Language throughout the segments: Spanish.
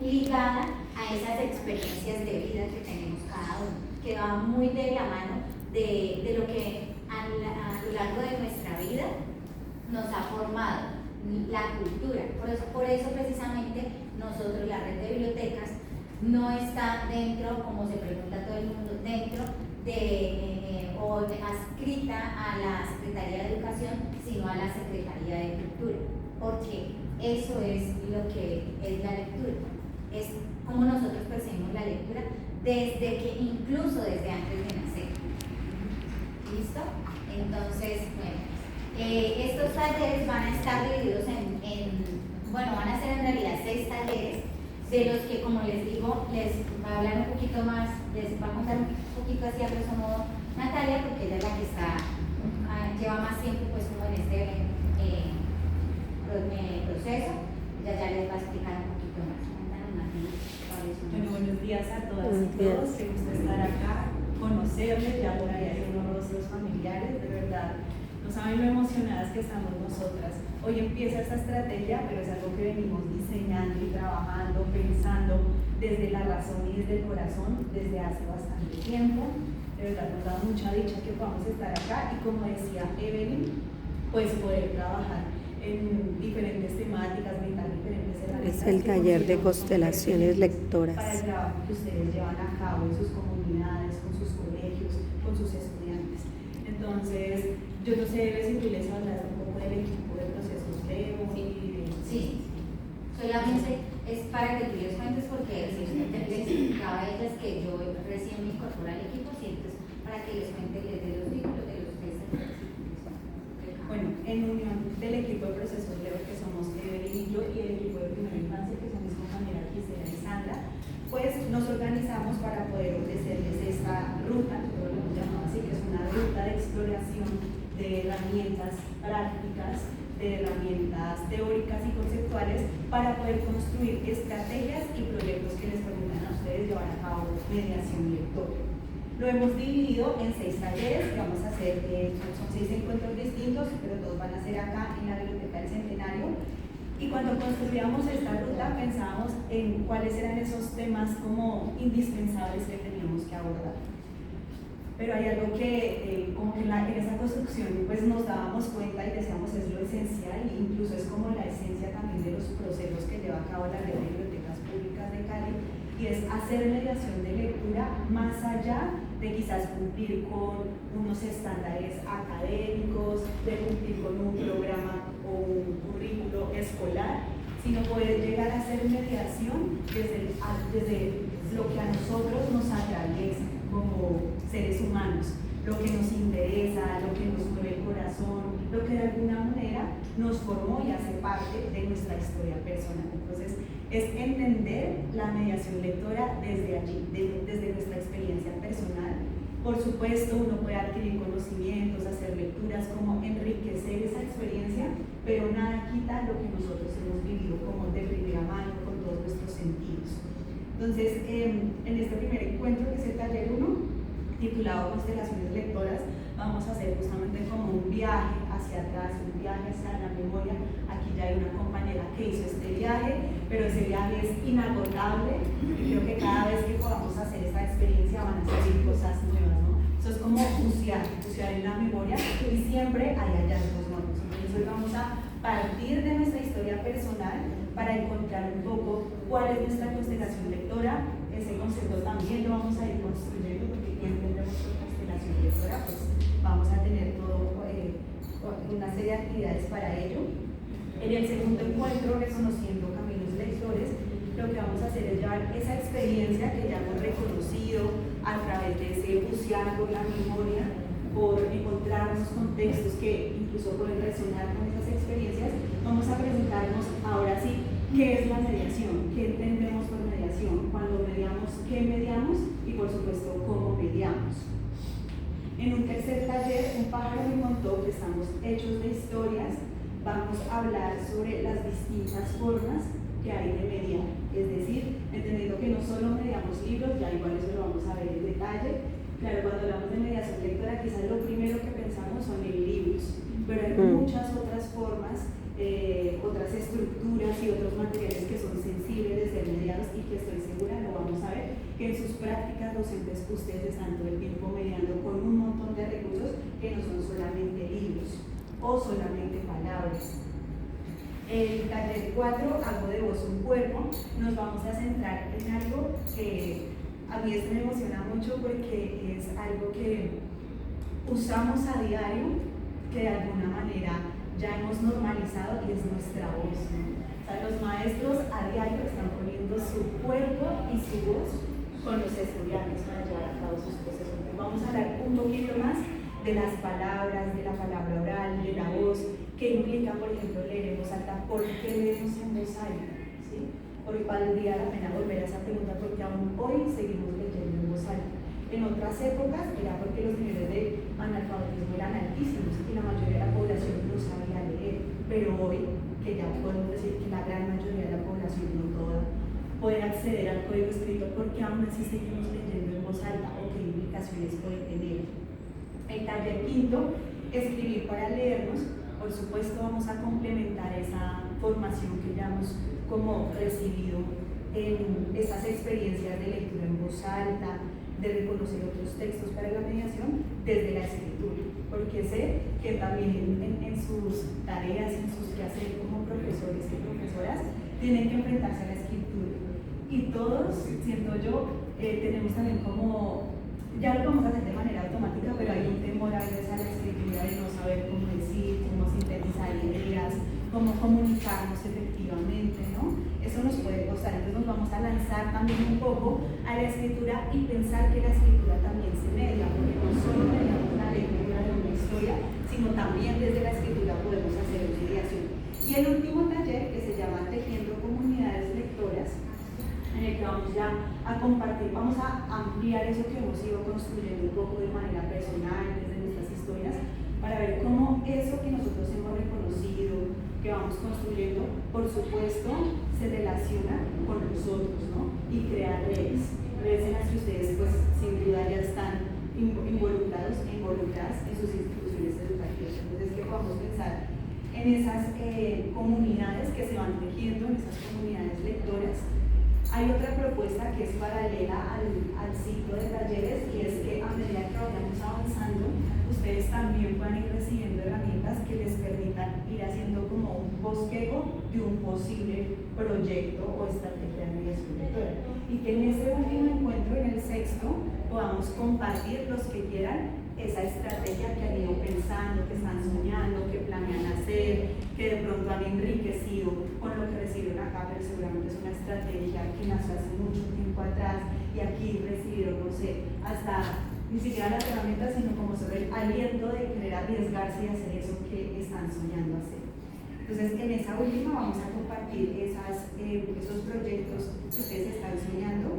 ligada a esas experiencias de vida que tenemos cada uno, que va muy de la mano de lo que a lo largo de nuestra vida nos ha formado la cultura. Por eso precisamente nosotros, la red de bibliotecas, no está dentro, como se pregunta todo el mundo, dentro de o adscrita a la Secretaría de Educación, sino a la Secretaría de Cultura, porque eso es lo que es la lectura, es como nosotros percibimos la lectura incluso desde antes de nacer. ¿Listo? Entonces, bueno, estos talleres van a estar divididos van a ser en realidad 6 talleres, de los que, como les digo, les va a hablar un poquito más, les va a contar un poquito así a grosso modo Natalia, porque ella es la que lleva más tiempo pues como en este proceso. Ella ya les va a explicar un poquito más. Bueno, buenos días a todas y todos, qué gusto estar acá, conocerles, ya por ahí hay unos rostros familiares, de verdad, no saben lo emocionadas que estamos nosotras. Hoy empieza esta estrategia, pero es algo que venimos diseñando y trabajando, pensando desde la razón y desde el corazón desde hace bastante tiempo. De verdad nos da mucha dicha que podamos estar acá y, como decía Evelyn, pues poder trabajar en diferentes temáticas, brindar diferentes herramientas. Es el taller de constelaciones lectoras. Para el trabajo que ustedes llevan a cabo en sus comunidades, con sus colegios, con sus estudiantes. Entonces, yo no sé, Eve, si tú les hablas un poco del equipo de procesos Leo. Sí. Solamente es para que tú les cuentes, porque les explicaba a ellas que yo recién me incorporé al equipo, y entonces para que les cuente desde los títulos de los tres. Bueno, en unión del equipo de procesos Leo, que somos Evelyn y yo, y el equipo de primera infancia, que son mis compañeras Gisela y Sandra, pues nos organizamos para poder ofrecerles esta ruta, que lo hemos llamado así, que es una ruta de exploración de herramientas prácticas, de herramientas teóricas y conceptuales para poder construir estrategias y proyectos que les permitan a ustedes llevar a cabo mediación lectora. Lo hemos dividido en 6 talleres que vamos a hacer, son 6 encuentros distintos, pero todos van a ser acá en la Biblioteca del Centenario. Y cuando construíamos esta ruta pensábamos en cuáles eran esos temas como indispensables que teníamos que abordar. Pero hay algo que como que en esa construcción pues nos dábamos cuenta y decíamos es lo esencial, e incluso es como la esencia también de los procesos que lleva a cabo la red de bibliotecas públicas de Cali, y es hacer mediación de lectura más allá de quizás cumplir con unos estándares académicos, de cumplir con un programa o un currículo escolar, sino poder llegar a hacer mediación desde lo que a nosotros nos atraviesa como seres humanos, lo que nos interesa, lo que nos mueve el corazón, lo que de alguna manera nos formó y hace parte de nuestra historia personal. Entonces, es entender la mediación lectora desde allí, desde nuestra experiencia personal. Por supuesto, uno puede adquirir conocimientos, hacer lecturas, como enriquecer esa experiencia, pero nada quita lo que nosotros hemos vivido como de primera mano, con todos nuestros sentidos. Entonces, en este primer encuentro, que es el taller 1, titulado Constelaciones Lectoras, vamos a hacer justamente como un viaje hacia atrás, un viaje hacia la memoria. Aquí ya hay una compañera que hizo este viaje, pero ese viaje es inagotable y creo que cada vez que podamos hacer esta experiencia van a salir cosas nuevas, ¿no? Eso es como bucear en la memoria, y siempre hay hallazgos nuevos. Entonces hoy vamos a partir de nuestra historia personal para encontrar un poco cuál es nuestra constelación lectora. Ese concepto también lo vamos a ir construyendo, porque ya entendemos por constelación lectora, pues vamos a tener una serie de actividades para ello. En el segundo encuentro, Reconociendo Caminos Lectores, lo que vamos a hacer es llevar esa experiencia que ya hemos reconocido a través de ese bucear por la memoria, por encontrarnos con textos que incluso pueden resonar con esas experiencias. Vamos a preguntarnos ahora sí qué es la mediación, qué entendemos por mediación, cuando mediamos, qué mediamos y por supuesto cómo mediamos. En un tercer taller, Un pájaro me contó, que estamos hechos de historias, vamos a hablar sobre las distintas formas que hay de mediar, es decir, entendiendo que no solo mediamos libros, ya igual eso lo vamos a ver en detalle. Claro, cuando hablamos de mediación lectora, quizás lo primero que pensamos son en libros, pero hay muchas otras formas, otras estructuras y otros materiales que son sensibles de ser mediados y que en sus prácticas docentes ustedes están todo el tiempo mediando con un montón de recursos que no son solamente libros o solamente palabras. El taller 4, Hago de vos un cuerpo, nos vamos a centrar en algo que a mí esto me emociona mucho porque es algo que usamos a diario, que de alguna manera ya hemos normalizado y es nuestra voz, ¿no? O sea, los maestros a diario están poniendo su cuerpo y su voz con los estudiantes para llevar a cabo sus procesos. Entonces vamos a hablar un poquito más de las palabras, de la palabra oral, de la voz, que implica, por ejemplo, leer en voz alta. ¿Por qué leemos en voz alta? ¿Sí? Porque valdría la pena volver a esa pregunta, porque aún hoy seguimos leyendo en voz alta. En otras épocas era porque los niveles de analfabetismo eran altísimos y la mayoría de la población no sabía leer, pero hoy, que ya podemos decir que la gran mayoría de la población, no toda, puede acceder al código escrito, porque aún así seguimos leyendo en voz alta o qué implicaciones puede tener. El taller 5, escribir para leernos. Por supuesto vamos a complementar esa formación que ya hemos como recibido en esas experiencias de lectura en voz alta, de reconocer otros textos para la mediación desde la escritura, porque sé que también en sus tareas, en sus quehaceres como profesores y profesoras, tienen que enfrentarse a la escritura. Y todos, siento yo, tenemos también como, ya lo vamos a hacer de manera automática, pero hay un temor a veces a la escritura de no saber cómo decir, cómo sintetizar ideas, cómo comunicarnos efectivamente, ¿no? Eso nos puede costar, entonces nos vamos a lanzar también un poco a la escritura y pensar que la escritura también se media, porque no solo mediamos la lectura de una historia, sino también desde la escritura podemos hacer mediación. Y el último taller, que se llama Tejiendo Comunidades Lectoras, en el que vamos ya a compartir, vamos a ampliar eso que hemos ido construyendo un poco de manera personal, desde nuestras historias, para ver cómo eso que nosotros hemos reconocido, que vamos construyendo, por supuesto, se relaciona con nosotros, ¿no? Y crear redes en las que ustedes, pues, sin duda ya están involucradas en sus instituciones educativas. Entonces, que podamos pensar en esas comunidades que se van tejiendo, en esas comunidades lectoras. Hay otra propuesta que es paralela al ciclo de talleres, y es que a medida que vayamos avanzando, ustedes también puedan ir recibiendo herramientas que les permitan ir haciendo como un bosquejo de un posible proyecto o estrategia de mediación lectora. Y que en ese último encuentro, en el 6º, podamos compartir los que quieran esa estrategia que han ido pensando, que están soñando, que planean hacer, que de pronto han enriquecido con lo que recibieron acá, pero seguramente es una estrategia que nació hace mucho tiempo atrás y aquí recibieron, no sé, hasta ni siquiera las herramientas, sino como sobre el aliento de querer arriesgarse y hacer eso que están soñando hacer. Entonces, en esa última vamos a compartir esos proyectos que ustedes están soñando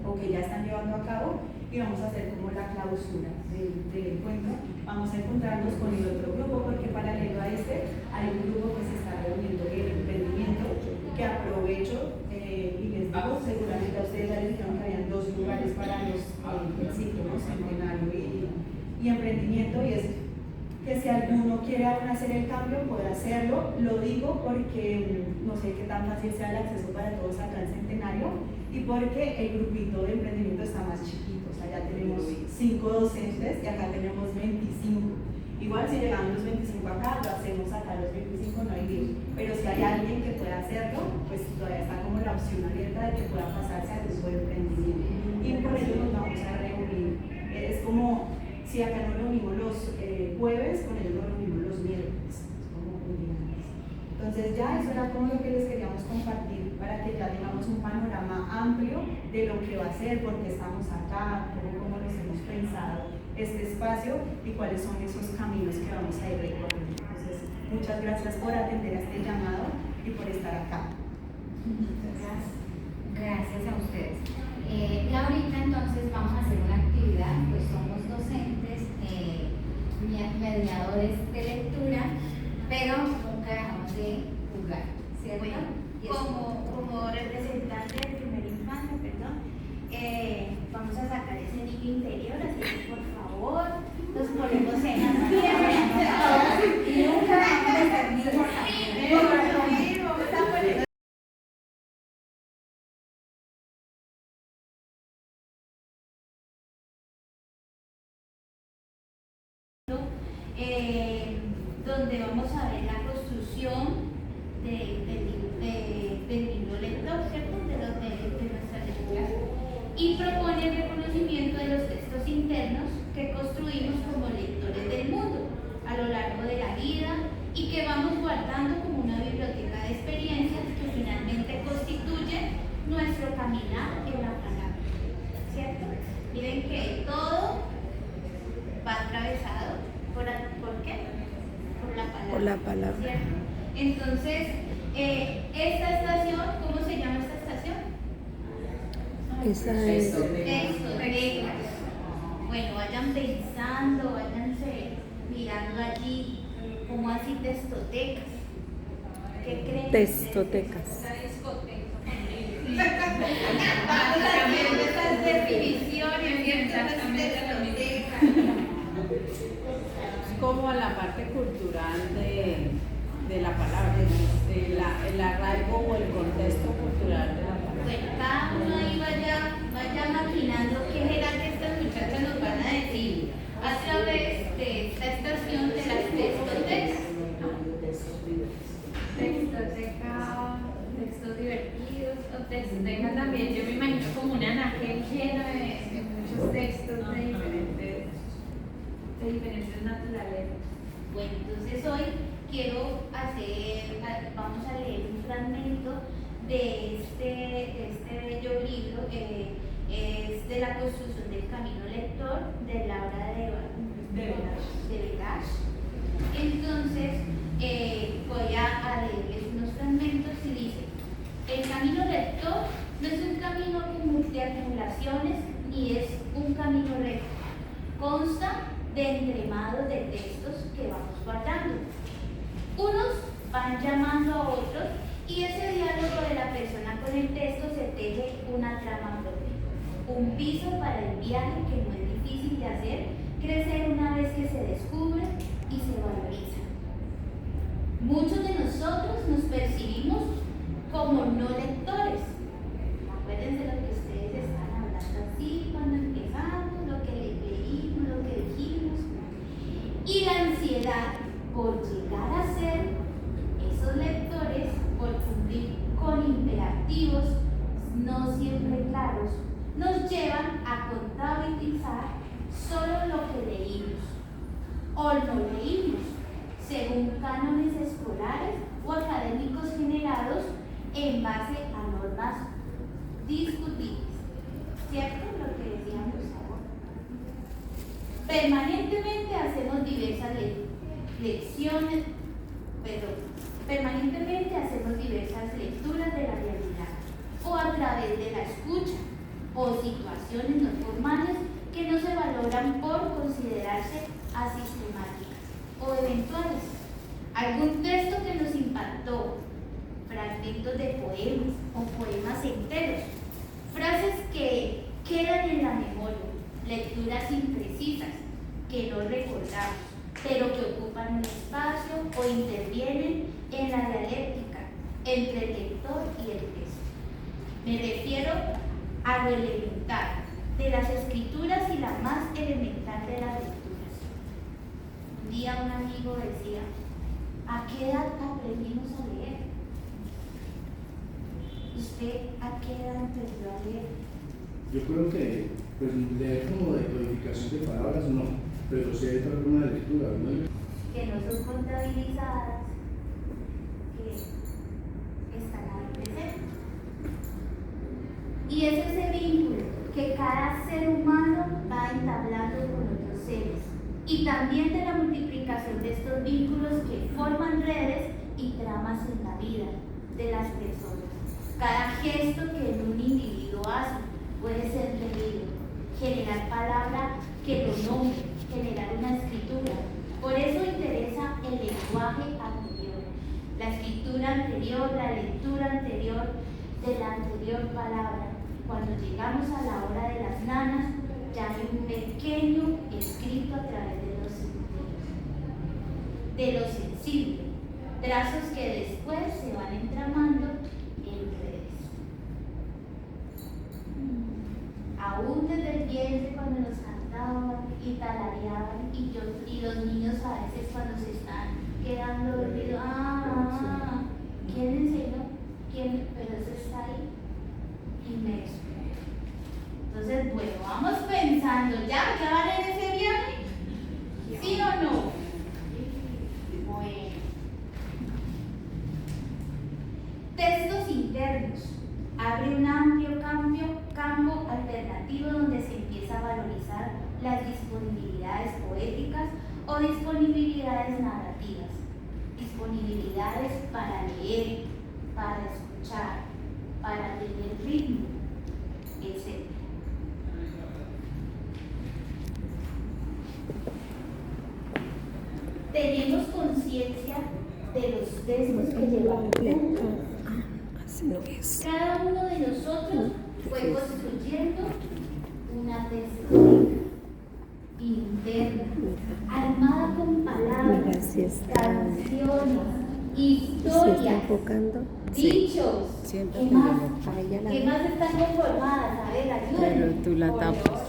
o que ya están llevando a cabo, y vamos a hacer como la clausura del encuentro. Vamos a encontrarnos con el otro grupo, porque paralelo a este hay un grupo que se está reuniendo en emprendimiento, que aprovecho y les digo, seguramente a ustedes ya les dijeron que habían 2 lugares para los ciclos, centenario y emprendimiento, y es que si alguno quiere aún hacer el cambio, puede hacerlo. Lo digo porque no sé qué tan fácil sea el acceso para todos acá en Centenario, y porque el grupito de emprendimiento está más chiquito. O sea, ya tenemos 5 docentes y acá tenemos 25. Igual si llegamos los 25 acá, lo hacemos acá los 25, no hay lío. Pero si hay alguien que pueda hacerlo, pues todavía está como la opción abierta de que pueda pasarse al grupo de emprendimiento. Y por ello nos vamos a reunir. Es como si acá nos reunimos los jueves, con ellos nos reunimos los miércoles. Es como un día más. Entonces ya eso era como lo que les queríamos compartir, para que ya tengamos un panorama amplio de lo que va a ser, por qué estamos acá, cómo nos hemos pensado este espacio y cuáles son esos caminos que vamos a ir recorriendo. Entonces, muchas gracias por atender a este llamado y por estar acá. Gracias a ustedes. Laurita, entonces vamos a hacer una actividad, pues somos docentes, mediadores de lectura, pero nunca dejamos de jugar, ¿cierto? Bueno, como representante de primera infancia, perdón, vamos a sacar ese niño interior, así que por favor, nos ponemos en la Y nunca dejamos de ser niños. Vamos a poner palabra. ¿cierto? Entonces, esta estación, ¿cómo se llama esta estación? Esa es. Textotecas. Bueno, vayan pensando, váyanse mirando allí, ¿cómo así textotecas? ¿Qué creen? Textotecas. Vamos haciendo estas definiciones, textotecas. Es como la parte cultural de la palabra, el arraigo o el contexto cultural de la palabra. Bueno, cada uno ahí vaya maquinando qué será que estas muchachas nos van a decir a través de esta estación de las textotecas. Textoteca, textos divertidos, o textoteca también, yo me imagino como un anaquel lleno de muchos textos de diferentes naturalezas. Bueno, entonces hoy vamos a leer un fragmento de este bello libro, es de la construcción del camino lector de Laura de Vegas. Entonces, voy a leerles unos fragmentos y dice: el camino lector no es un camino de acumulaciones ni es un camino recto. Consta de entremados de textos que vamos guardando. Unos van llamando a otros y ese diálogo de la persona con el texto se teje una trama propia. Un piso para el viaje que no es difícil de hacer crecer una vez que se descubre y se valoriza. Muchos de nosotros nos percibimos como no lectores. Acuérdense lo que ustedes están hablando así cuando empezamos, lo que leímos, lo que dijimos. Y la ansiedad por llegar a ser esos lectores, por cumplir con imperativos no siempre claros, nos llevan a contabilizar solo lo que leímos o no leímos, según cánones escolares o académicos generados en base a normas discutibles. ¿Cierto? Lo que decíamos ahora. Permanentemente hacemos diversas lecturas de la realidad, o a través de la escucha, o situaciones no formales que no se valoran por considerarse asistemáticas o eventuales. Algún texto que nos impactó, fragmentos de poemas o poemas enteros, frases que quedan en la memoria, lecturas imprecisas que no recordamos, pero que ocupan un espacio o intervienen en la dialéctica entre el lector y el texto. Me refiero a lo elemental de las escrituras y la más elemental de las lecturas. Un día un amigo decía: ¿a qué edad aprendimos a leer? ¿Usted a qué edad empezó a leer? Yo creo que pues, leer como de codificación de palabras no, pero sí hay otra forma de lectura, ¿no? Que no son contabilizadas, que están ahí presentes. Y es ese vínculo que cada ser humano va entablando con otros seres, y también de la multiplicación de estos vínculos que forman redes y tramas en la vida de las personas. Cada gesto que un individuo hace puede ser leído, generar palabra que lo nombre, generar una escritura. Por eso interesa el lenguaje anterior, la escritura anterior, la lectura anterior de la anterior palabra. Cuando llegamos a la hora de las nanas, ya hay un pequeño escrito a través de lo sensible, trazos que después se van entramando en redes. Aún desde el vientre, cuando nos cantaban y talareaban, y los niños a veces cuando se están quedando dormidos, ¿quién enseñó? ¿Quién? Pero eso está ahí, inmerso. Entonces, bueno, vamos pensando, ¿ya van en ese viaje? ¿Sí o no? Bueno. Textos internos. Abre un amplio campo alternativo donde se empieza a valorizar las disponibilidades poéticas o disponibilidades narrativas. disponibilidades para leer, para escuchar, para tener ritmo, etc. Tenemos conciencia de los textos que llevamos. Así no es. Cada uno de nosotros fue construyendo una testoteca interna, armada con palabras, Mira, si está, canciones, si está historias, enfocando. dichos. Siéntate, ¿Qué más? A ella la ¿Qué más están conformadas? A ver, pero ayúdenme. tú la tapas.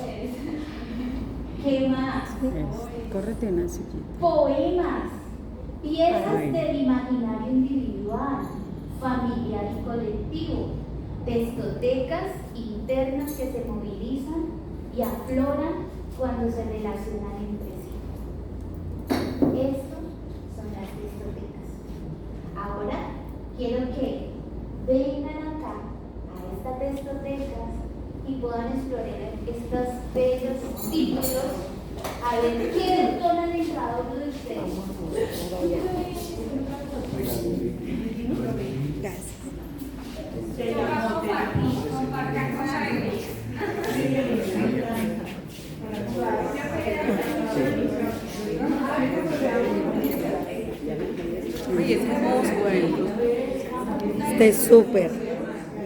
¿Qué más? Córrete una sillita. Poemas, piezas Ay. del imaginario individual, familiar y colectivo, textotecas internas que se movilizan y afloran cuando se relacionan entre sí. Estos son las textotecas. Ahora quiero que vengan acá a esta textoteca y puedan explorar estos bellos títulos, a ver qué detonan en cada uno de ustedes. Gracias. Ay, es hermoso, güey. Este es súper.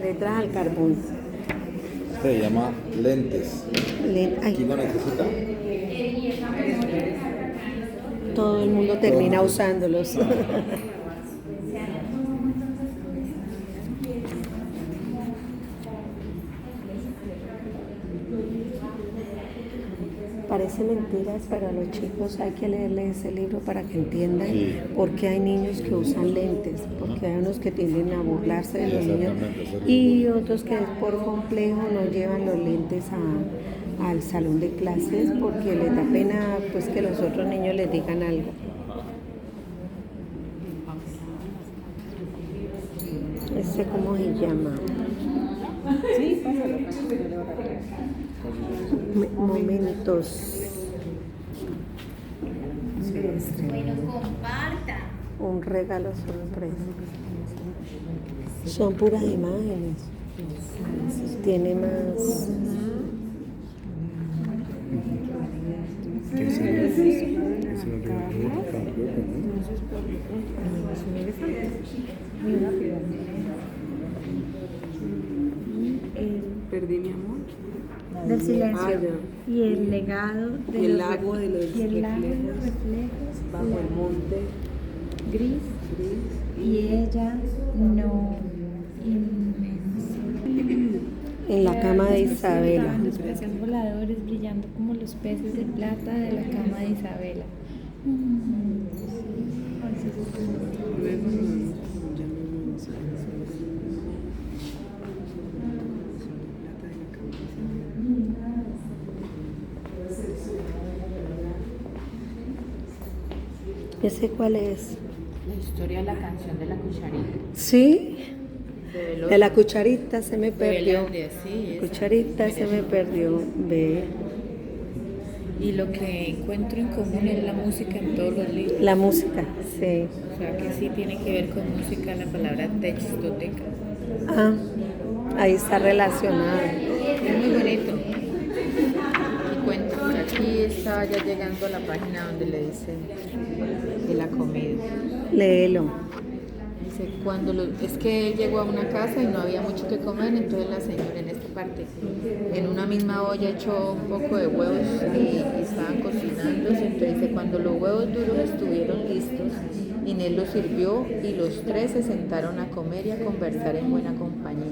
Letras al carbón. Se llama lentes. Ay, ¿Quién lo necesita? todo el mundo termina usándolos. Parece mentiras, pero a los chicos hay que leerles ese libro para que entiendan Sí. por qué hay niños que usan lentes, porque hay unos que tienden a burlarse de los niños Exactamente, eso es y otros que por complejo no llevan los lentes al salón de clases porque les da pena pues que los otros niños les digan algo. ¿Ese cómo se llama? Sí, pásalo. Momentos. Bueno, compartan. Un regalo sorpresa. Son puras imágenes. Tiene más. Perdí mi amor. Del silencio Ah, ya. y el legado de Y el los lago de los y el lago de los reflejos reflejos bajo el monte gris gris. y ella no inmenso. En la cama de Isabela. Los peces voladores brillando como los peces de plata de la cama de Isabela. Luego no, ya no sé. ¿Ese cuál es? La historia de la canción de la cucharita. ¿Sí? De De la cucharita se me perdió. Sí, La cucharita se me perdió. Ve. Y lo que encuentro en común es la música en todos los libros. La música, sí. O sea que sí tiene que ver con música la palabra textoteca. Ah, ahí está relacionado. Es muy bonito. Y cuenta, por aquí está ya llegando a la página donde le dice de la comida. Léelo. Dice, es que él llegó a una casa y no había mucho que comer, entonces la señora en esta parte, en una misma olla echó un poco de huevos y estaban cocinándose, entonces dice, cuando los huevos duros estuvieron listos, Inés los sirvió y los tres se sentaron a comer y a conversar en buena compañía.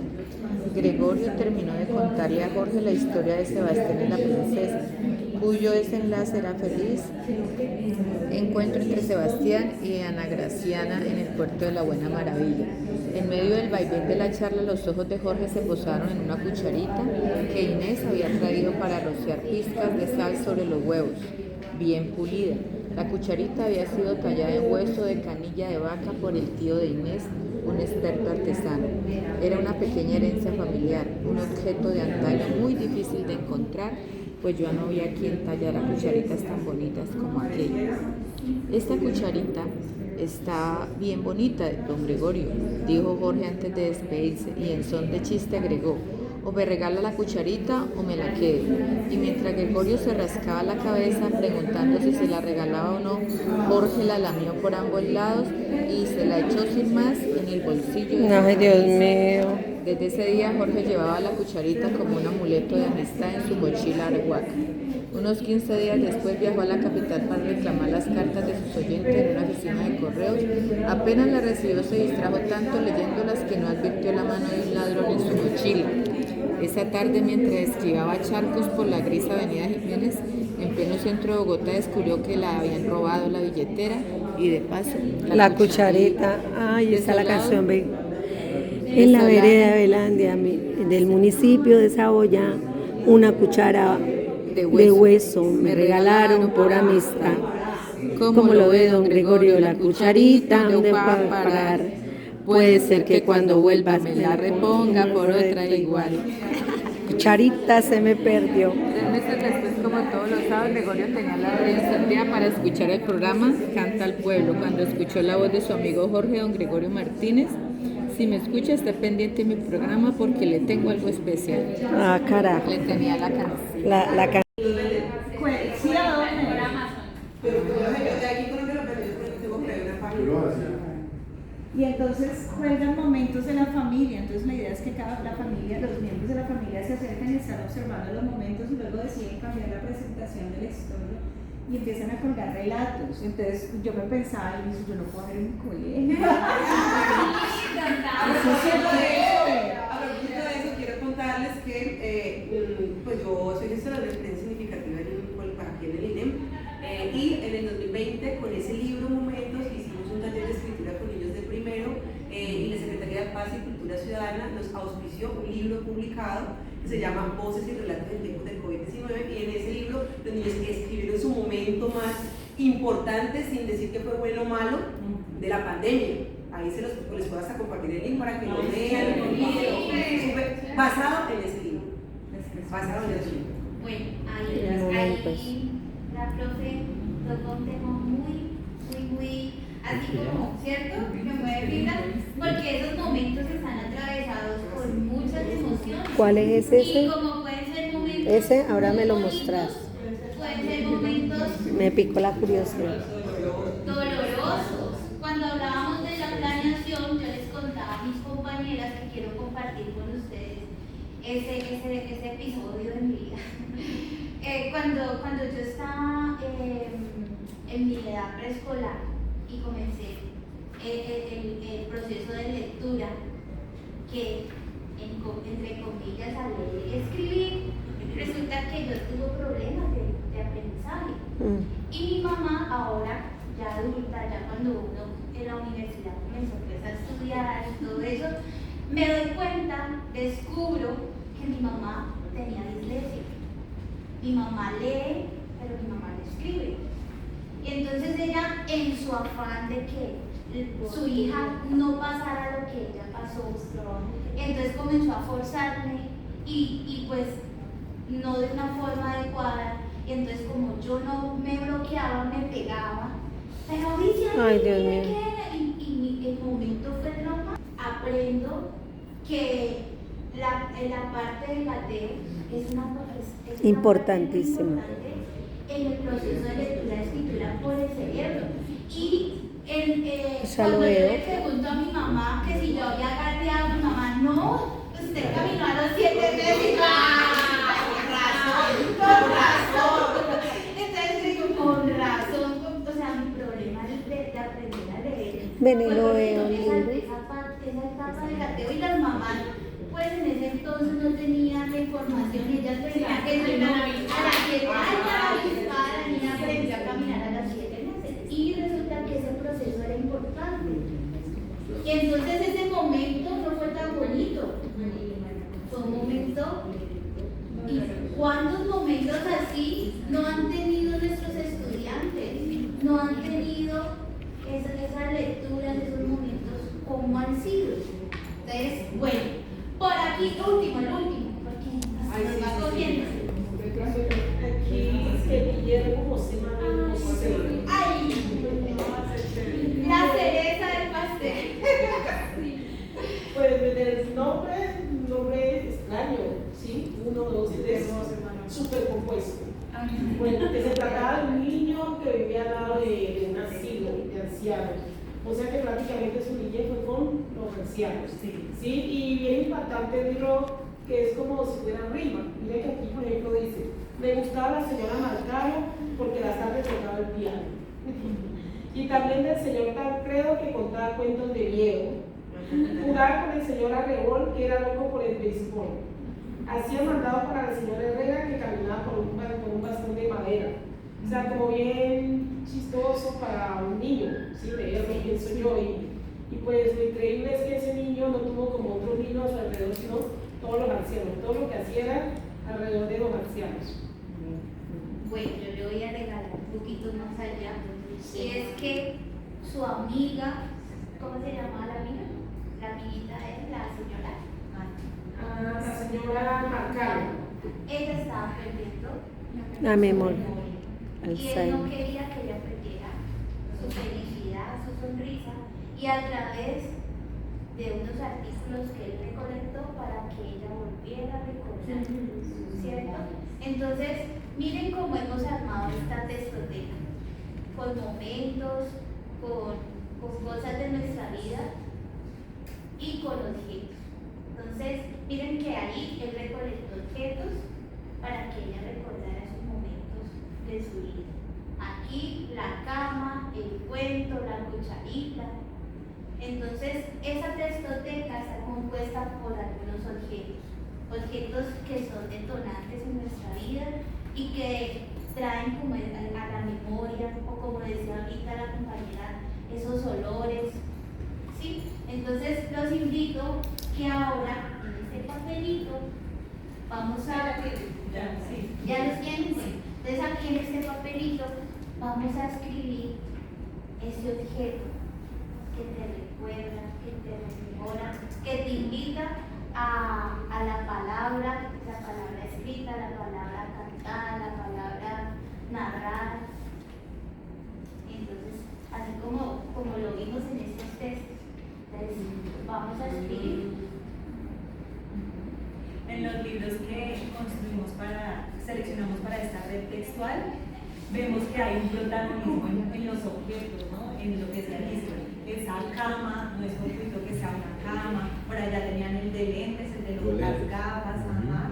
Gregorio terminó de contarle a Jorge la historia de Sebastián y la princesa, cuyo desenlace era feliz encuentro entre Sebastián y Ana Graciana en el puerto de la Buena Maravilla. En medio del vaivén de la charla, los ojos de Jorge se posaron en una cucharita que Inés había traído para rociar pizcas de sal sobre los huevos, bien pulida. La cucharita había sido tallada en hueso de canilla de vaca por el tío de Inés, un experto artesano. Era una pequeña herencia familiar, un objeto de antaño muy difícil de encontrar, pues yo no había quien tallara cucharitas tan bonitas como aquella. Esta cucharita Está bien bonita, don Gregorio, dijo Jorge antes de despedirse, y en son de chiste agregó: o me regala la cucharita o me la quedo. Y mientras Gregorio se rascaba la cabeza preguntando si se la regalaba o no, Jorge la lamió por ambos lados y se la echó sin más en el bolsillo de Ay, su Dios camisa. mío. Desde ese día Jorge llevaba la cucharita como un amuleto de amistad en su mochila arhuaca. Unos 15 días después viajó a la capital para reclamar las cartas de sus oyentes en una oficina de correos. Apenas la recibió se distrajo tanto leyéndolas que no advirtió la mano de un ladrón en su mochila. Esa tarde, mientras esquivaba charcos por la gris avenida Jiménez, en pleno centro de Bogotá, descubrió que la habían robado la billetera y de paso La cucharita. Ay, esa es la Desolado. canción, ve. En la vereda de Belandia, del municipio de Saboya, una cuchara de hueso me regalaron por amistad. Como lo ve don Gregorio, la cucharita, ¿dónde va a parar? Puede ser que cuando vuelvas me la reponga por otra igual. Cucharita se me perdió. 3 meses después, como todos los sábados, Gregorio tenía la radio encendida para escuchar el programa Canta al Pueblo. Cuando escuchó la voz de su amigo Jorge, don Gregorio Martínez: si me escucha, esté pendiente de mi programa porque le tengo algo especial. Ah, carajo. Le tenía la canción. La canción. Sí, ¿a dónde? Pero yo de aquí con lo aprendí porque tengo que ver una Yo lo página. hacía. Y entonces juegan momentos de la familia. Entonces la idea es que la familia, los miembros de la familia se acercan y están observando los momentos y luego deciden cambiar la presentación de la historia y empiezan a colgar relatos. Entonces yo me pensaba y dije, yo no puedo hacer en mi colegio. A propósito de eso, quiero contarles que pues yo soy gestora de experiencia significativa aquí en el INEM, y en el 2020 con ese libro Momentos hicimos un taller de escritura con niños de primero, y la Secretaría de Paz y Cultura Ciudadana nos auspició un libro publicado que se llama Voces y Relatos en tiempos del COVID-19, y en ese libro los niños escribieron su momento más importante, sin decir que fue bueno o malo, de la pandemia. Ahí les puedo hasta compartir el link para que lo vean, basado en ese libro. Basado en ese libro. Bueno, ahí la profe tocó un tema muy, así como, ¿cierto? Me mueve fibra, porque esos momentos están atravesados por muchas emociones. ¿Cuál es ese? Y como pueden ser momentos... Ese, ahora me lo mostrás. Pueden ser momentos Me picó la curiosidad. dolorosos. Cuando hablábamos de la planeación, yo les contaba a mis compañeras que quiero compartir con ustedes ese episodio de mi vida. Cuando yo estaba en mi edad preescolar y comencé el proceso de lectura, que entre comillas a leer y escribir, resulta que yo tuve problemas de aprendizaje. Y mi mamá, ahora ya adulta, ya cuando uno en la universidad comenzó a estudiar y todo eso, me doy cuenta, descubro que mi mamá tenía dislexia. Mi mamá lee, pero mi mamá no escribe. Y entonces ella, en su afán de que su hija no pasara lo que ella pasó, entonces comenzó a forzarme y pues no de una forma adecuada. Y entonces como yo no me bloqueaba, me pegaba. Pero dice, ay, Dios mío. el momento fue trauma. Aprendo que la parte del gateo es una importantísima en el proceso de lectura y escritura por el cerebro. Y ya lo cuando yo veo. le pregunto a mi mamá que si yo había gateado, mi mamá, no, usted caminó a los 7 meses. Con razón. Entonces digo, con razón, o sea, mi problema es de aprender a leer. Ven y lo veo, Esa etapa de gateo, y las mamás, pues en ese entonces no tenían la información, ellas pensaban que a las 7 años la niña aprendió a caminar a las 7 meses, y resulta que ese proceso era importante. Y entonces ese momento no fue tan bonito, fue un momento. ¿Y cuántos momentos así no han tenido nuestros estudiantes? No han tenido esas lecturas, esos momentos, ¿cómo han sido? Entonces, bueno, por aquí, el último, porque nos va cogiendo. Aquí, Guillermo José Manuel José. Ay, la nombre extraño, ¿sí? 1, 2, 3, súper compuesto. Bueno, que se trataba de un niño que vivía al lado de un asilo de ancianos. O sea que prácticamente su niñez fue con los ancianos. ¿Sí? Y bien impactante el libro, que es como si fuera rima. Mira que aquí, por ejemplo, dice: me gustaba la señora Marcano porque las tardes tocaba el piano. Y también del señor Tancredo, que contaba cuentos de viejo. Jugaba con el señor Arrebol, que era loco por el béisbol. Hacía mandado para la señora Herrera, que caminaba con un bastón de madera. O sea, como bien chistoso para un niño, ¿sí? Lo pienso yo. Y pues lo increíble es que ese niño no tuvo como otros niños a su alrededor, sino todos los ancianos. Todo lo que hacía era alrededor de los ancianos. Bueno, yo le voy a regalar un poquito más allá. Y es que su amiga, ¿cómo se llamaba la amiga? La amiguita es la señora. La señora Marcano. Ella estaba perdiendo La memoria. y él no quería que ella perdiera su felicidad, su sonrisa, y a través de unos artículos que él recolectó para que ella volviera a recordar, ¿cierto? Entonces, miren cómo hemos armado esta textoteca, con momentos, con cosas de nuestra vida y con objetos. Entonces, miren que ahí él recolectó objetos para que ella recordara esos momentos de su vida. Aquí la cama, el cuento, la cucharita. Entonces, esa textoteca está compuesta por algunos objetos que son detonantes en nuestra vida y que traen como a la memoria, o como decía ahorita la compañera, esos olores, ¿sí? Entonces, los invito que ahora, en este papelito, vamos a... ¿Ya los tienen? Entonces, aquí en este papelito vamos a escribir ese objeto que te recuerda, que te rememora, que te invita a la palabra escrita, la palabra cantada, la palabra narrada. Entonces, así como lo vimos en estos textos, entonces, vamos a escribir. En los libros que seleccionamos para esta red textual, vemos que hay un protagonismo en los objetos, ¿no? En lo que se dice. Esa cama, no es fortuito que sea una cama, por allá tenían el de lentes, el de las gafas, ajá.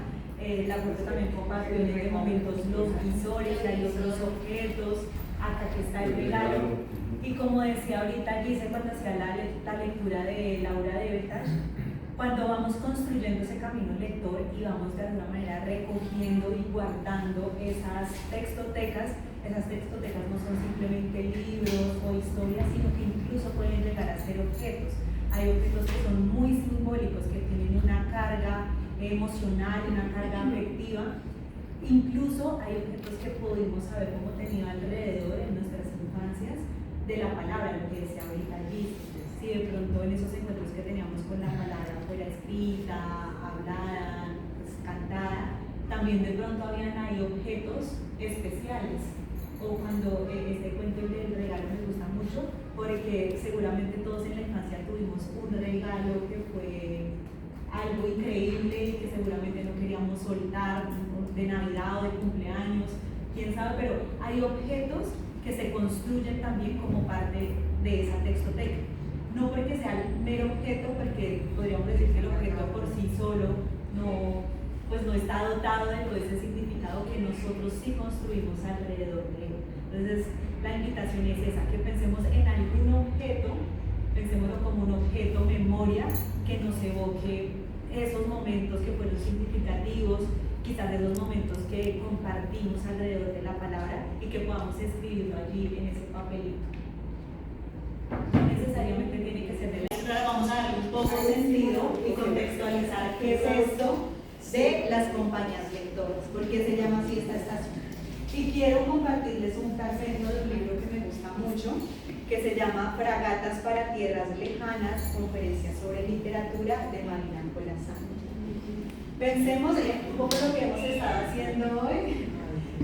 La foto también compartió en este momento los visores, hay otros objetos, acá que está el regalo. Y como decía ahorita Gise cuando hacía la lectura de Laura de Bertas, cuando vamos construyendo ese camino lector y vamos de alguna manera recogiendo y guardando esas textotecas no son simplemente libros o historias, sino que incluso pueden llegar a ser objetos. Hay objetos que son muy simbólicos, que tienen una carga emocional, una carga afectiva. Incluso hay objetos que pudimos haber como tenido alrededor en nuestras infancias de la palabra, lo que decía ahorita Liz. Si de pronto en esos encuentros que teníamos con la palabra fuera escrita, hablada, pues, cantada, también de pronto habían ahí objetos especiales. O cuando este cuento del regalo me gusta mucho, porque seguramente todos en la infancia tuvimos un regalo que fue algo increíble y que seguramente no queríamos soltar, de Navidad o de cumpleaños, quién sabe, pero hay objetos que se construyen también como parte de esa textoteca. No porque sea el mero objeto, porque podríamos decir que el objeto por sí solo no está dotado de todo ese significado que nosotros sí construimos alrededor de él. Entonces, la invitación es esa, que pensemos en algún objeto, pensémoslo como un objeto memoria que nos evoque esos momentos que fueron significativos, quizás esos momentos que compartimos alrededor de la palabra y que podamos escribirlo allí en ese papelito. No necesariamente tiene que ser de la escuela, vamos a darle un poco de sentido y contextualizar qué es esto de las compañías lectoras, por qué se llama así esta estación. Y quiero compartirles un fragmento de un libro que me gusta mucho, que se llama Fragatas para Tierras Lejanas, conferencia sobre literatura de Marina Colazán. Pensemos en un poco lo que hemos estado haciendo hoy,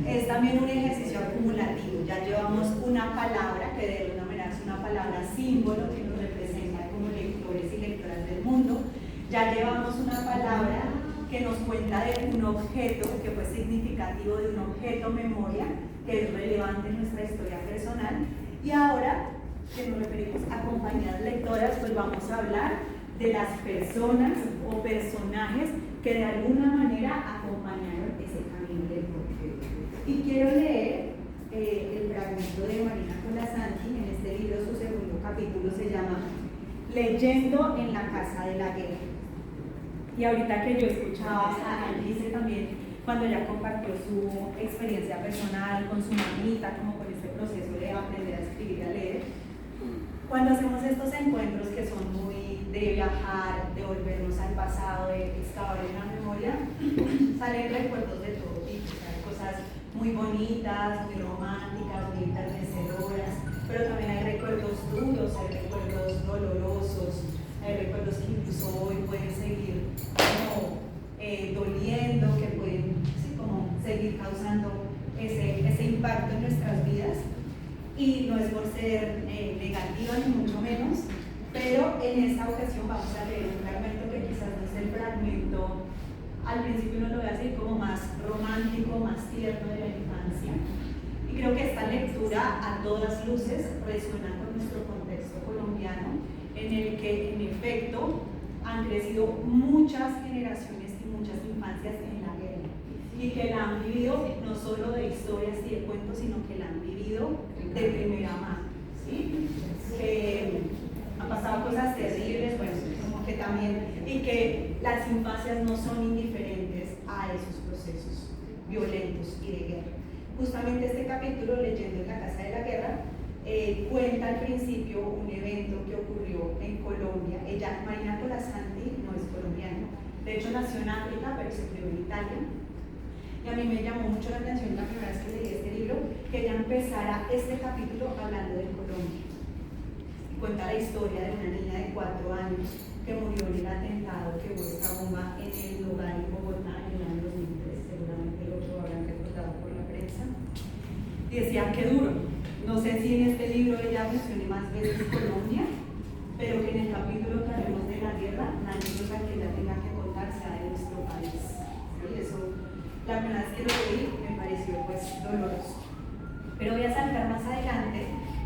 es también un ejercicio acumulativo. Ya llevamos una palabra que de alguna manera es una palabra símbolo que nos representa como lectores y lectoras del mundo. Ya llevamos una palabra que nos cuenta de un objeto que fue significativo, de un objeto memoria que es relevante en nuestra historia personal. Y ahora que nos referimos a compañías lectoras, pues vamos a hablar de las personas o personajes que de alguna manera acompañaron ese camino lector. Y quiero leer el fragmento de Marina Colasanti en este libro. Su segundo capítulo se llama Leyendo en la Casa de la Guerra. Y ahorita que yo escuchaba a Alice también, cuando ella compartió su experiencia personal con su mamita, como con este proceso de aprender a escribir y a leer, cuando hacemos estos encuentros que son muy de viajar, de volvernos al pasado, de excavar en la memoria, salen recuerdos de todo tipo, o sea, cosas muy bonitas, muy románticas, muy enternecedoras, pero también hay recuerdos duros, hay recuerdos dolorosos, hay recuerdos que incluso hoy pueden seguir como doliendo, que pueden como seguir causando ese impacto en nuestras vidas. Y no es por ser negativa ni mucho menos, pero en esta ocasión vamos a leer un fragmento que quizás no es el fragmento, al principio uno lo ve así como más romántico, más tierno de la infancia. Y creo que esta lectura a todas luces resuena con nuestro contexto colombiano, en el que en efecto han crecido muchas generaciones y muchas infancias en la guerra, y que la han vivido no solo de historias y de cuentos, sino que la han vivido de primera mano, ¿sí? Que han pasado cosas terribles, bueno, como que también, y que las infancias no son indiferentes a esos procesos violentos y de guerra. Justamente este capítulo, Leyendo en la Casa de la Guerra, cuenta al principio un evento que ocurrió en Colombia. Ella, Marina Colasanti, no es colombiana, de hecho nació en África, pero se crió en Italia. Y a mí me llamó mucho la atención la primera vez que leí este libro, que ella empezara este capítulo hablando de Colombia. Y cuenta la historia de una niña de 4 años que murió en el atentado que hubo esta bomba en el lugar en Bogotá en el año 2003, seguramente lo habrán recordado por la prensa. Y decía, qué duro. No sé si en este libro ella mencione más veces Colombia, pero que en el capítulo que hablemos de la guerra, la anécdota que ella tenga que contar sea de nuestro país. Y eso, la primera vez que lo leí, me pareció pues doloroso. Pero voy a saltar más adelante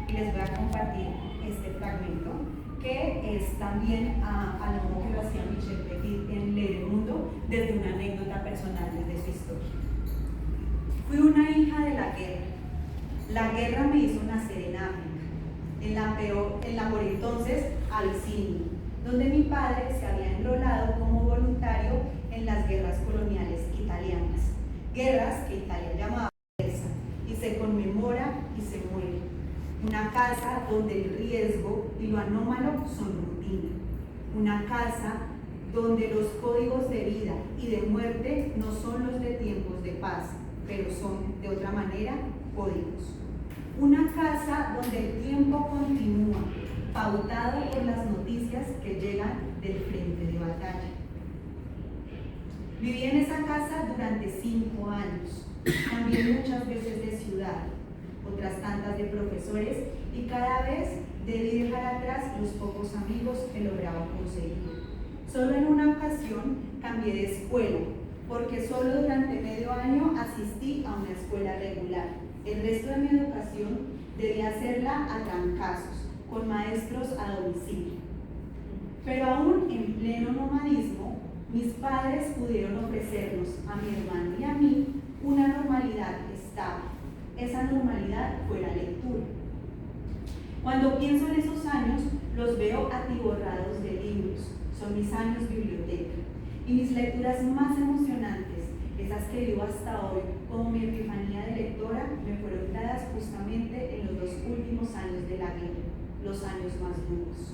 y les voy a compartir este fragmento, que es también a lo que lo hacía Michel Petit en Leer el Mundo, desde una anécdota personal, desde su historia. Fui una hija de la guerra. La guerra me hizo nacer en África, en la por entonces Abisinia, donde mi padre se había enrolado como voluntario en las guerras coloniales italianas, guerras que Italia llamaba persa, y se conmemora y se muere. Una casa donde el riesgo y lo anómalo son rutina, una casa donde los códigos de vida y de muerte no son los de tiempos de paz, pero son de otra manera códigos. Una casa donde el tiempo continúa, pautado por las noticias que llegan del frente de batalla. Viví en esa casa durante 5 años, cambié muchas veces de ciudad, otras tantas de profesores, y cada vez debí dejar atrás los pocos amigos que lograba conseguir. Solo en una ocasión cambié de escuela, porque solo durante medio año asistí a una escuela regular. El resto de mi educación debía hacerla a trancazos, con maestros a domicilio. Pero aún en pleno nomadismo, mis padres pudieron ofrecernos a mi hermano y a mí una normalidad estable. Esa normalidad fue la lectura. Cuando pienso en esos años, los veo atiborrados de libros. Son mis años biblioteca. Y mis lecturas más emocionantes, esas que vivo hasta hoy como mi epifanía de lectora, me fueron dadas justamente en los 2 últimos años de la guerra, los años más duros.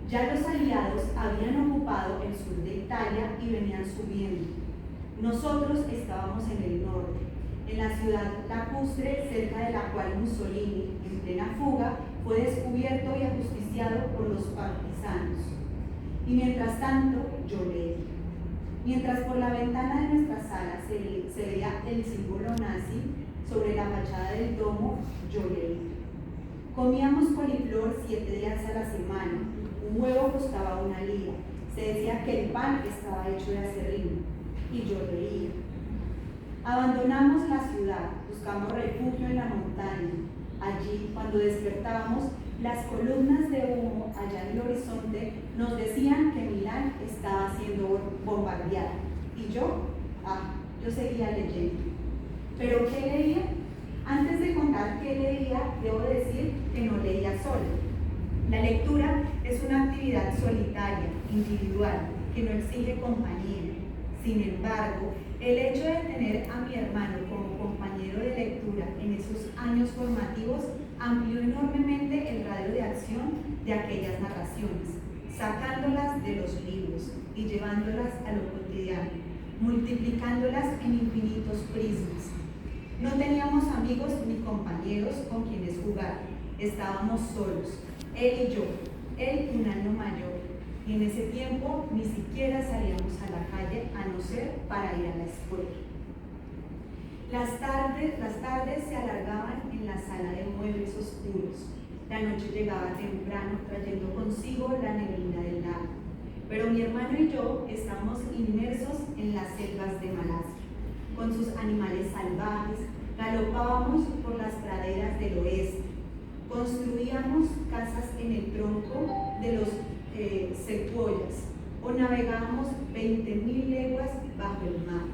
Ya los aliados habían ocupado el sur de Italia y venían subiendo. Nosotros estábamos en el norte, en la ciudad lacustre, cerca de la cual Mussolini, en plena fuga, fue descubierto y ajusticiado por los partisanos. Y mientras tanto, yo leí. Mientras por la ventana de nuestra sala se veía el símbolo nazi sobre la fachada del domo, yo leí. Comíamos coliflor 7 días a la semana, un huevo costaba 1 lira, Se decía que el pan estaba hecho de aserrín, y yo reía. Abandonamos la ciudad, buscamos refugio en la montaña. Allí, cuando despertábamos, las columnas de humo allá en el horizonte nos decían que Milán estaba siendo bombardeada. Y yo seguía leyendo. ¿Pero qué leía? Antes de contar qué leía, debo decir que no leía sola. La lectura es una actividad solitaria, individual, que no exige compañía. Sin embargo, el hecho de tener a mi hermano como compañero de lectura en esos años formativos amplió enormemente el radio de acción de aquellas narraciones, sacándolas de los libros y llevándolas a lo cotidiano, multiplicándolas en infinitos prismas. No teníamos amigos ni compañeros con quienes jugar, estábamos solos, él y yo, él un año mayor, y en ese tiempo ni siquiera salíamos a la calle a no ser para ir a la escuela. Las tardes se alargaban en la sala de muebles oscuros. La noche llegaba temprano trayendo consigo la neblina del lago. Pero mi hermano y yo estábamos inmersos en las selvas de Malasia. Con sus animales salvajes, galopábamos por las praderas del oeste. Construíamos casas en el tronco de los secuoyas o navegábamos 20.000 leguas bajo el mar.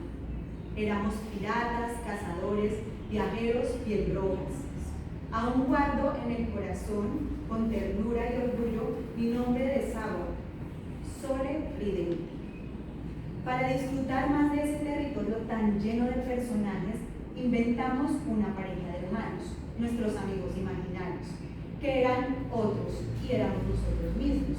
Éramos piratas, cazadores, viajeros, piedrogas. Aún guardo en el corazón, con ternura y orgullo, mi nombre de Saba, Sole Ridenti. Para disfrutar más de ese territorio tan lleno de personajes, inventamos una pareja de hermanos, nuestros amigos imaginarios, que eran otros y éramos nosotros mismos.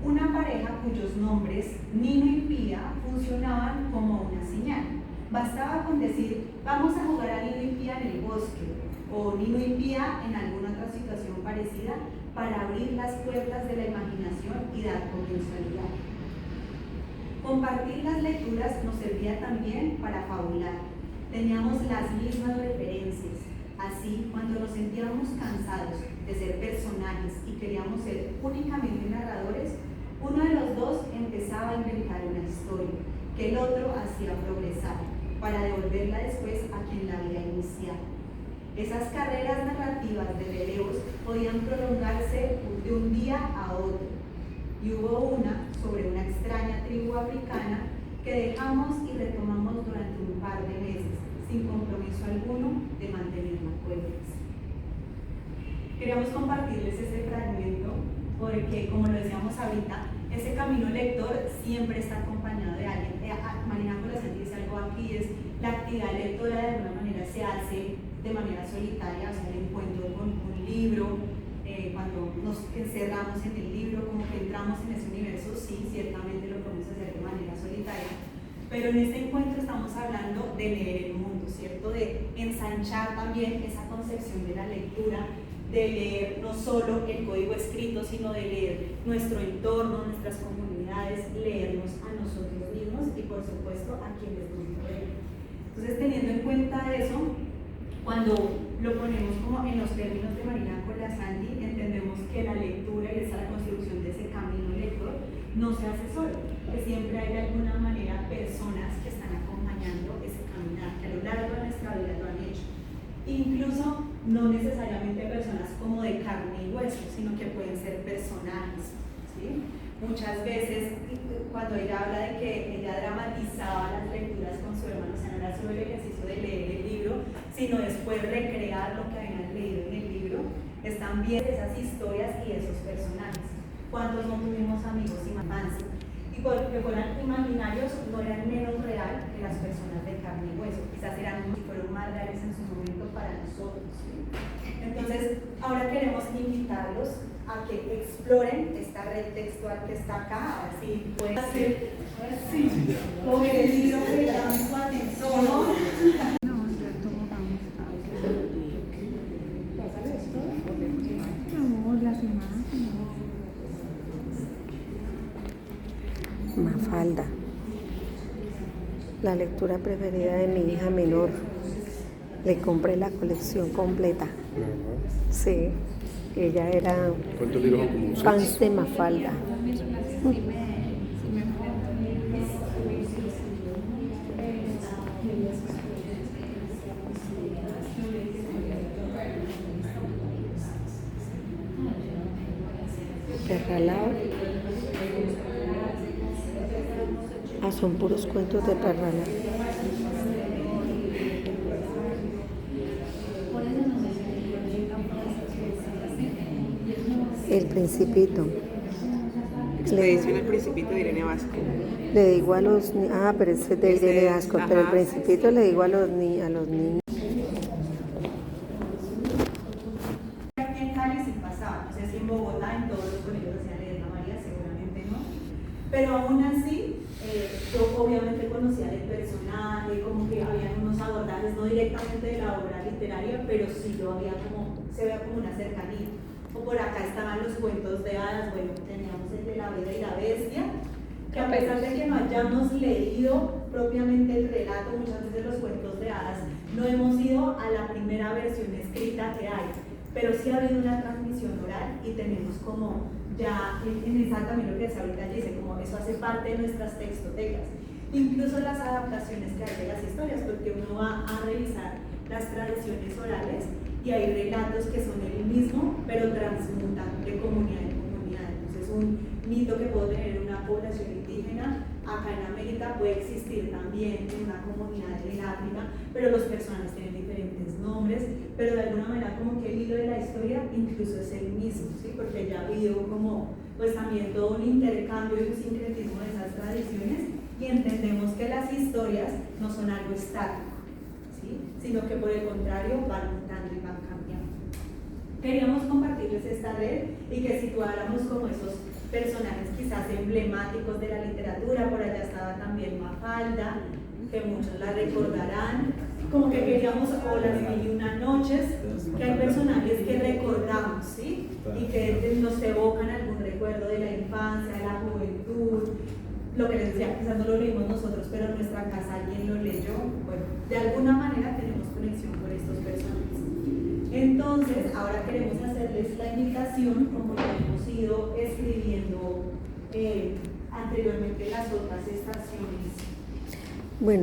Una pareja cuyos nombres, Nino y Pía, funcionaban como una señal. Bastaba con decir, vamos a jugar a Nino y Pía en el bosque, o Nino y Pía en alguna otra situación parecida, para abrir las puertas de la imaginación y dar comienzo al diálogo. Compartir las lecturas nos servía también para fabular. Teníamos las mismas referencias. Así, cuando nos sentíamos cansados de ser personajes y queríamos ser únicamente narradores, uno de los dos empezaba a inventar una historia que el otro hacía progresar para devolverla después a quien la había iniciado. Esas carreras narrativas de relevos podían prolongarse de un día a otro, y hubo una sobre una extraña tribu africana que dejamos y retomamos durante un par de meses, sin compromiso alguno de mantenerla coherente. Queríamos compartirles ese fragmento porque, como lo decíamos ahorita, ese camino lector siempre está acompañado de alguien. Marina Colasanti dice algo aquí, es la actividad lectora de alguna manera se hace de manera solitaria, o sea, el encuentro con un libro, cuando nos encerramos en el libro, como que entramos en ese universo, sí, ciertamente lo podemos hacer de manera solitaria, pero en este encuentro estamos hablando de leer el mundo, ¿cierto? De ensanchar también esa concepción de la lectura, de leer no solo el código escrito, sino de leer nuestro entorno, nuestras comunidades, leernos a nosotros mismos y por supuesto a quienes nos rodean. Entonces, teniendo en cuenta eso, cuando lo ponemos como en los términos de Marina Colasanti, entendemos que la lectura y esa construcción de ese camino lector no se hace solo, que siempre hay de alguna manera personas que están acompañando ese caminar, que a lo largo de nuestra vida lo han hecho. Incluso no necesariamente personas como de carne y hueso, sino que pueden ser personajes, ¿sí? Muchas veces, cuando ella habla de que ella dramatizaba las lecturas con su hermano, o sea, no era solo el ejercicio de leer el libro, sino después recrear lo que habían leído en el libro, están bien esas historias y esos personajes. ¿Cuántos no tuvimos amigos infancia? Y porque fueran imaginarios, no eran menos real que las personas de carne y hueso, quizás fueron más reales en su momento para nosotros, ¿sí? Entonces, ahora queremos invitarlos a que exploren esta red textual que está acá, a ver si pueden hacer, coger el libro que llama su atención. Mafalda, la lectura preferida de mi hija menor. Le compré la colección completa. Sí, ella era ¿Cuántos libros son? fans de Mafalda. Perralao. Ah, son puros cuentos de Perralao. El Principito. Expedición El Principito de Irene Vasco. Le digo a los pero ese es de Irene Vasco, pero El Principito le digo a los niños. Aquí en Cali sí pasaba, no sé si en Bogotá, en todos los colegios hacían leer la María, seguramente no. Pero aún así, yo obviamente conocía del personaje, como que había unos abordajes, no directamente de la obra literaria, pero sí lo había se veía como una cercanía. O por acá estaban los cuentos de hadas, bueno, teníamos el de La Bella y la Bestia, que a pesar de que no hayamos leído propiamente el relato, muchas veces los cuentos de hadas, no hemos ido a la primera versión escrita que hay, pero sí ha habido una transmisión oral y tenemos como ya, en esa también lo que decía ahorita dice, como eso hace parte de nuestras textotecas, incluso las adaptaciones que hay de las historias, porque uno va a revisar las tradiciones orales y hay relatos que son el mismo, pero transmutan de comunidad en comunidad. Entonces, un mito que puede tener una población indígena acá en América puede existir también en una comunidad en África, pero los personajes tienen diferentes nombres, pero de alguna manera como que el hilo de la historia incluso es el mismo, ¿sí? Porque ya ha habido como pues también todo un intercambio y un sincretismo de esas tradiciones y entendemos que las historias no son algo estático, sino que por el contrario van mutando y van cambiando. Queríamos compartirles esta red y que situáramos como esos personajes quizás emblemáticos de la literatura. Por allá estaba también Mafalda, que muchos la recordarán, como que queríamos, o las 1001 noches, que hay personajes que recordamos, ¿sí? Y que nos evocan algún recuerdo de la infancia, de la juventud. Lo que les decía, quizás no lo leímos nosotros, pero en nuestra casa alguien lo leyó. Bueno, de alguna manera tenemos conexión con estos personajes. Entonces, ahora queremos hacerles la invitación, como ya hemos ido escribiendo anteriormente las otras estaciones. Bueno.